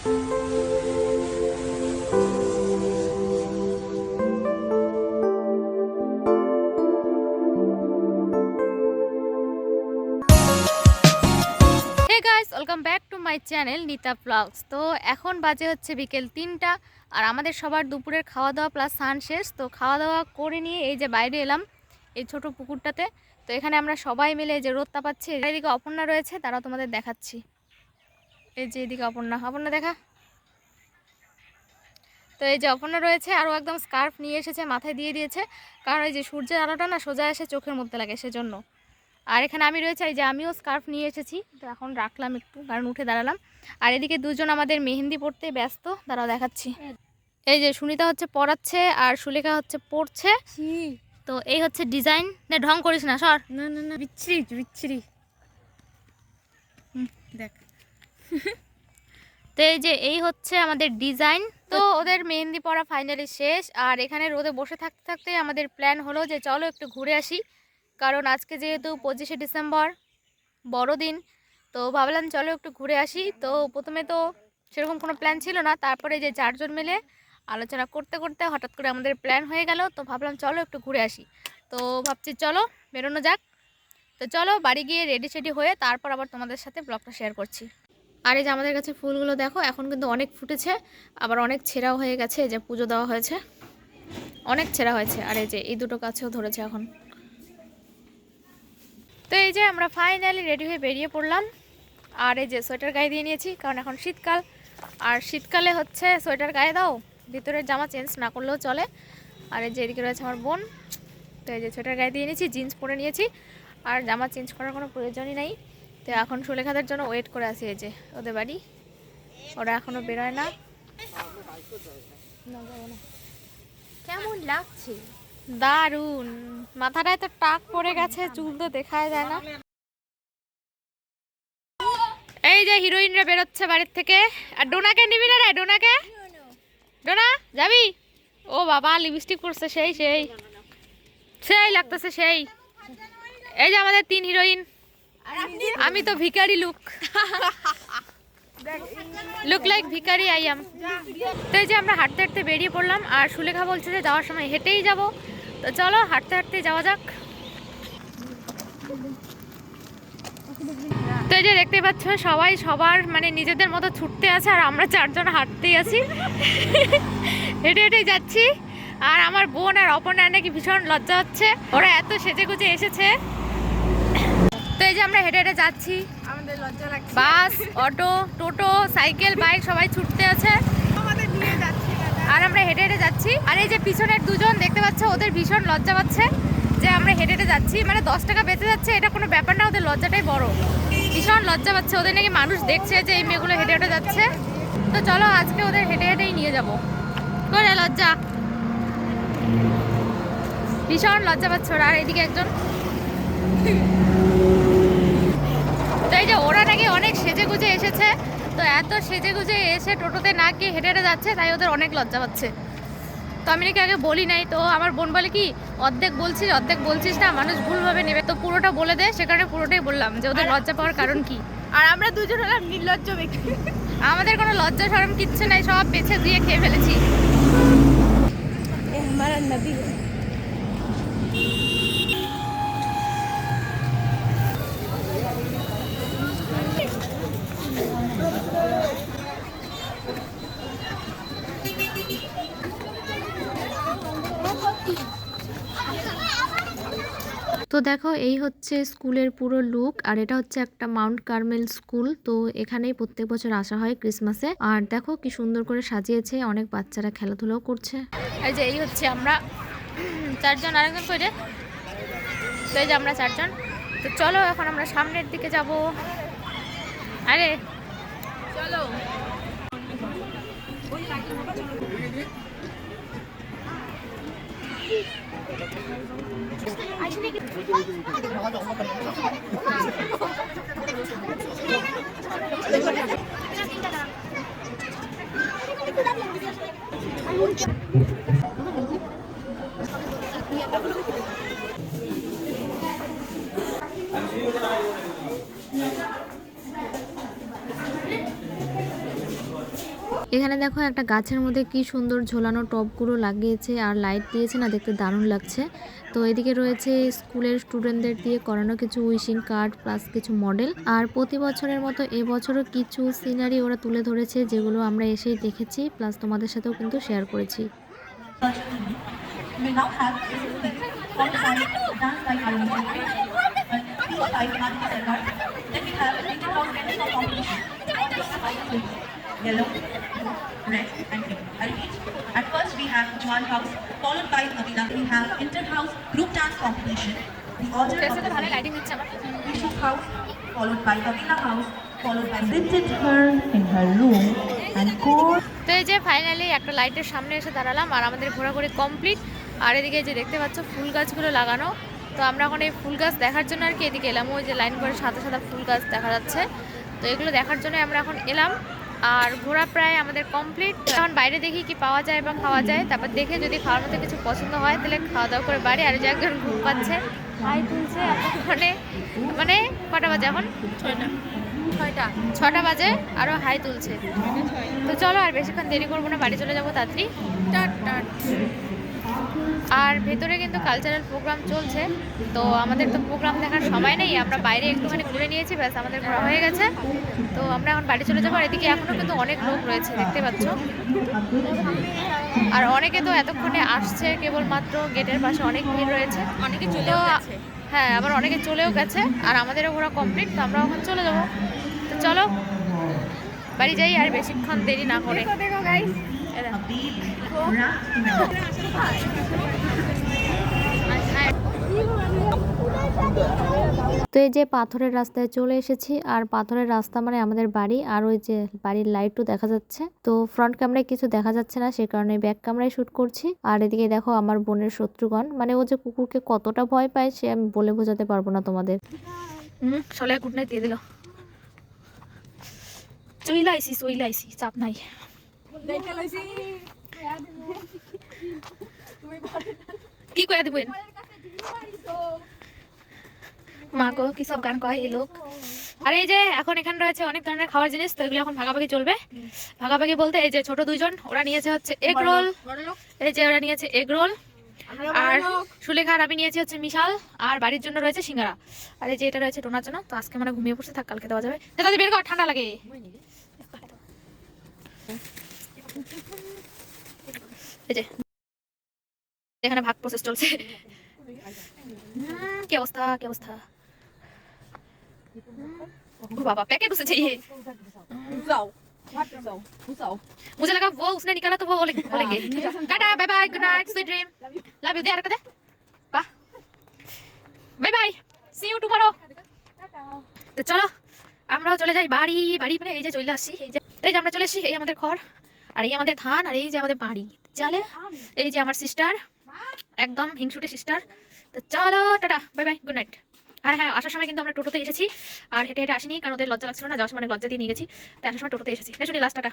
Welcome back to my channel Nita blogs. তো এখন বাজে হচ্ছে বিকেল 3টা, আর আমাদের সবার দুপুরের খাওয়া দাওয়া প্লাস স্নান শেষ। তো খাওয়া দাওয়া করে নিয়ে এই যে বাইরে এলাম এই ছোট পুকুরটাতে। তো এখানে আমরা সবাই মিলে এই যে রোদ তাপাচ্ছি। এদিকে অপর্ণা রয়েছে, তারাও তোমাদের দেখাচ্ছি। এই যে এদিকে অপর্ণা, অপর্ণা দেখা। তো এই যে অপর্ণা রয়েছে, আরও একদম স্কার্ফ নিয়ে এসেছে, মাথায় দিয়ে দিয়েছে, কারণ এই যে সূর্যের আলোটা না সোজা এসে চোখের মধ্যে লাগে সেজন্য। আর এখানে আমি রয়েছে, এই যে আমিও স্কার্ফ নিয়ে এসেছি। তো এখন রাখলাম একটু, কারণ উঠে দাঁড়ালাম। আর এদিকে দুজন আমাদের মেহেন্দি পড়তে ব্যস্ত, তারাও দেখাচ্ছি। এই যে সুনিতা হচ্ছে পড়াচ্ছে আর সুলেখা হচ্ছে পড়ছে। তো এই হচ্ছে ডিজাইন। না ঢং করিস না, সর। না না না, বিচ্ছিরি বিচ্ছিরি দেখ। তো এই যে এই হচ্ছে আমাদের ডিজাইন। তো ওদের মেহেন্দি পড়া ফাইনালি শেষ। আর এখানে রোদে বসে থাকতে থাকতে আমাদের প্ল্যান হলো যে চলো একটু ঘুরে আসি, কারণ আজকে যেহেতু 25শে ডিসেম্বর বড়দিন। তো ভাবলাম চলো একটু ঘুরে আসি। তো প্রথমে তো সেরকম কোনো প্ল্যান ছিল না, তারপরে যে 4জন মিলে আলোচনা করতে করতে হঠাৎ করে আমাদের প্ল্যান হয়ে গেল। তো ভাবলাম চলো একটু ঘুরে আসি। তো ভাবছি চলো বেরোনো যাক। তো চলো বাড়ি গিয়ে রেডি সেডি হয়ে তারপর আবার তোমাদের সাথে ব্লগটা শেয়ার করছি। আর এই যে আমাদের কাছে ফুলগুলো দেখো, এখন কিন্তু অনেক ফুটেছে, আবার অনেক ছেঁড়াও হয়ে গেছে। এই যে পুজো দেওয়া হয়েছে, অনেক ছেঁড়া হয়েছে। আর এই যে এই দুটো গাছেও ধরেছে এখন। তো এই যে আমরা ফাইনালি রেডি হয়ে বেরিয়ে পড়লাম। আর এই যে সোয়েটার গায়ে দিয়ে নিয়েছি, কারণ এখন শীতকাল। আর শীতকালে হচ্ছে সোয়েটার গায়ে দাও, ভিতরের জামা চেঞ্জ না করলেও চলে। আর এই যে এদিকে রয়েছে আমার বোন। তো এই যে সোয়েটার গায়ে দিয়ে নিয়েছি, জিন্স পরে নিয়েছি, আর জামা চেঞ্জ করার কোনো প্রয়োজনই নেই। তো এখন সুলেখাদের জন্য ওয়েট করে আছি। এই যে ওদের বাড়ি, ওরা এখনও বেরোয় না। কেমন লাগছে? দারুণ, মাথাটায় তো টাক পড়ে গেছে, চুল তো দেখাই যায় না। এই যে হিরোইনরা বেরোচ্ছে বাড়ির থেকে। আর ডোনাকে নিবি না রে? ডোনাকে, ডোনা যাবি? ও বাবা লিপস্টিক করছে, সেই সেই সেই লাগতেছে সেই। এই যে আমাদের 3 হিরোইন। আমি তো ভিখারি লুক লাইক ভিখারি আই এম। তো এই যে আমরা হাঁটতে হাঁটতে বেরিয়ে পড়লাম। আর সুলেখা বলছে যে যাওয়ার সময় হেঁটেই যাব। তো চলো হাঁটতে হাঁটতে যাওয়া যাক। তো এই যে দেখতে পাচ্ছ সবাই সবার মানে নিজেদের মতো ছুটতে আছে, আর আমরা 4জন হাঁটতেই আছি, হেঁটে হেঁটে যাচ্ছি। আর আমার বোন আর অপর্ণা নাকি ভীষণ লজ্জা হচ্ছে, ওরা এত সেজে গুজে এসেছে। তো এই যে আমরা হেঁটে হেঁটে যাচ্ছি, আমাদের লজ্জা লাগছে। বাস, অটো, টোটো, সাইকেল, বাইক সবাই ছুটতে আছে, আমাদের নিয়ে যাচ্ছে আর আমরা হেঁটে হেঁটে যাচ্ছি। আর এই যে পিছনের দুজন দেখতে পাচ্ছ, ওদের ভীষণ লজ্জা পাচ্ছে যে আমরা হেঁটে হেঁটে যাচ্ছি। মানে 10 টাকা বেঁচে যাচ্ছে, এটা কোনো ব্যাপার না, ওদের লজ্জাটাই বড়। ভীষণ লজ্জা পাচ্ছে, ওদের নাকি মানুষ দেখছে যে এই মেয়েগুলো হেঁটে হেঁটে যাচ্ছে। তো চলো আজকে ওদের হেঁটে হেঁটেই নিয়ে যাবো। করে লজ্জা, ভীষণ লজ্জা পাচ্ছে ওরা। আর এদিকে একজন। তো এই যে ওরা নাকি অনেক সেজে গুজে এসেছে, তো এত সেজে গুজে এসে টোটোতে না গিয়ে হেঁটে হেঁটে যাচ্ছে, তাই ওদের অনেক লজ্জা পাচ্ছে। তো আমি নাকি আগে বলি নাই। তো আমার বোন বলে কি অর্ধেক বলছিস অর্ধেক বলছিস না, মানুষ ভুলভাবে নেবে, তো পুরোটা বলে দে। সে কারণে পুরোটাই বললাম যে ওদের লজ্জা পাওয়ার কারণ কি। আর আমরা দুজন হলাম নির্লজ্জ ব্যক্তি। আমাদের কোনো লজ্জা শরম কিচ্ছু নাই, সব বেছে দিয়ে খেয়ে ফেলেছি। নদী তো দেখো এই হচ্ছে স্কুলের পুরো লুক। আর এটা হচ্ছে একটা মাউন্ট কার্মেল স্কুল। তো এখানেই প্রত্যেক বছর আসা হয় ক্রিসমাসে। আর দেখো কি সুন্দর করে সাজিয়েছে, অনেক বাচ্চারা খেলাধুলাও করছে। এই যে এই হচ্ছে আমরা 4জন, আরেকজন করে। তো এই যে আমরা 4জন। তো চলো এখন আমরা সামনের দিকে যাব। আরে চলো। এখানে দেখো একটা গাছের মধ্যে কি সুন্দর ঝোলানো টবগুলো লাগিয়েছে আর লাইট দিয়েছে না, দেখতে দারুণ লাগছে। তো এদিকে রয়েছে স্কুলের স্টুডেন্টদের দিয়ে করানো কিছু উইশিং কার্ড প্লাস কিছু মডেল। আর প্রতি বছরের মতো এবছরও কিছু সিনারি ওরা তুলে ধরেছে, যেগুলো আমরা এসেই দেখেছি প্লাস তোমাদের সাথেও কিন্তু শেয়ার করেছি। We now have followed by dance by Arun Shetty, speech by Madhuri Sarkar. Then we have inter-house tennis song competition. Yellow, red, and pink. I repeat. At first we have Jewel House, followed by Nabila. We have inter-house group dance competition. The order of the Vishnu House, followed by Nabila House, followed by visited her in her room and core. তো এই যে finally একটা লাইটের সামনে এসে দাঁড়ালাম আর আমাদের ঘোরাঘুরি কমপ্লিট। আর এদিকে যে দেখতে পাচ্ছ ফুল গাছগুলো লাগানো, তো আমরা এখন এই ফুল গাছ দেখার জন্য আর কি এদিকে এলাম। ওই যে লাইন করে সাদা সাদা ফুল গাছ দেখা যাচ্ছে, তো এগুলো দেখার জন্য আমরা এখন এলাম। আর ঘোরা প্রায় আমাদের কমপ্লিট। এখন বাইরে দেখি কি পাওয়া যায় বা খাওয়া যায়, তারপর দেখে যদি খাওয়ার মধ্যে কিছু পছন্দ হয় তাহলে খাওয়া দাওয়া করে বাড়ি। আর যে একজন ঘুম পাচ্ছে, হাই তুলছে মানে মানে কটা বাজে এখন? 6টা বাজে, আরও হাই তুলছে। তো চলো আর বেশিক্ষণ দেরি করবো না, বাড়ি চলে যাবো তাড়াতাড়ি। আর ভেতরে কিন্তু কালচারাল প্রোগ্রাম চলছে, তো আমাদের তো প্রোগ্রাম দেখার সময় নেই। আমরা বাইরে একটুখানি ঘুরে নিয়েছি, ব্যাস আমাদের ঘোরা হয়ে গেছে। তো আমরা এখন বাড়ি চলে যাবো। আর এদিকে এখনও কিন্তু অনেক লোক রয়েছে, দেখতে পাচ্ছ। আর অনেকে তো এতক্ষণে আসছে, কেবলমাত্র গেটের পাশে অনেক ভিড় রয়েছে। অনেকে চলেও গেছে। হ্যাঁ, আবার অনেকে চলেও গেছে। আর আমাদেরও ঘোরা কমপ্লিট, তো আমরা এখন চলে যাবো। তো চলো বাড়ি যাই আর বেশিক্ষণ দেরি না করে। দেখো গাইস, তো এই যে পাথরের রাস্তায় চলে এসেছি। আর পাথরের রাস্তা মানে আমাদের বাড়ি, আর ওই যে বাড়ির লাইটও দেখা যাচ্ছে। তো ফ্রন্ট ক্যামেরায় কিছু দেখা যাচ্ছে না, সে কারণে ব্যাক ক্যামেরায় শুট করছি। আর এদিকে দেখো আমার বোনের শত্রুগণ, মানে ও যে কুকুরকে কতটা ভয় পায় সে আমি বলে বোঝাতে পারবো না তোমাদের। সলে গুড নাইট দিয়ে দিল। চইলাইছি চাপ নাই। কি করে দিবেন মা গো, কি সব গান কয় এই লোক। আর এই যে এখন এখানে রয়েছে অনেক ধরনের খাওয়ার জিনিস, তো এগুলো এখন ভাগাভাগি চলবে। ভাগাভাগি বলতে এই যে ছোট দুইজন ওরা নিয়েছে হচ্ছে এগ রোল, এই যে ওরা নিয়েছে এগ রোল। আর সুলেখা আর আমি নিয়েছি হচ্ছে মিশাল, আর বাড়ির জন্য রয়েছে সিঙ্গারা। আর এই যে এটা রয়েছে টোনার জন্য। তো আজকে মানে ঘুমিয়ে পড়ছে, থাক কালকে দেওয়া যাবে। তাদের বের কর, ঠান্ডা লাগে। এই যে এখানে ভাগ প্রসেস চলছে। কি অবস্থা কি অবস্থা। ओ बाबा पैकेट उसे चाहिए। मुझे लगा वो उसने निकाला तो वो बोलेंगे। Tata bye bye good night sweet dream love you. दे আর কত বাহ bye bye see you tomorrow. তো চলো আমরাও চলে যাই বাড়ি। বাড়ি মানে এই যে চলে আসছি, এই যে আমরা চলে এসেছি। এই আমাদের ঘর, আর এই আমাদের ধান, আর এই যে আমাদের বাড়ি। চলে এই যে আমার সিস্টার, একদম হিংসুটে সিস্টার। তো চলো tata bye bye good night. আর হ্যাঁ, আসার সময় কিন্তু আমরা টোটোতে এসেছি, আর হেঁটে হেঁটে আসিনি, কারণ ওদের লজ্জা লাগছিল না, যাওয়ার সময় অনেক লজ্জা দিয়ে নিয়ে গেছি। তো আসার সময় টোটোতে এসেছি। শুনি লাস্ট টাটা।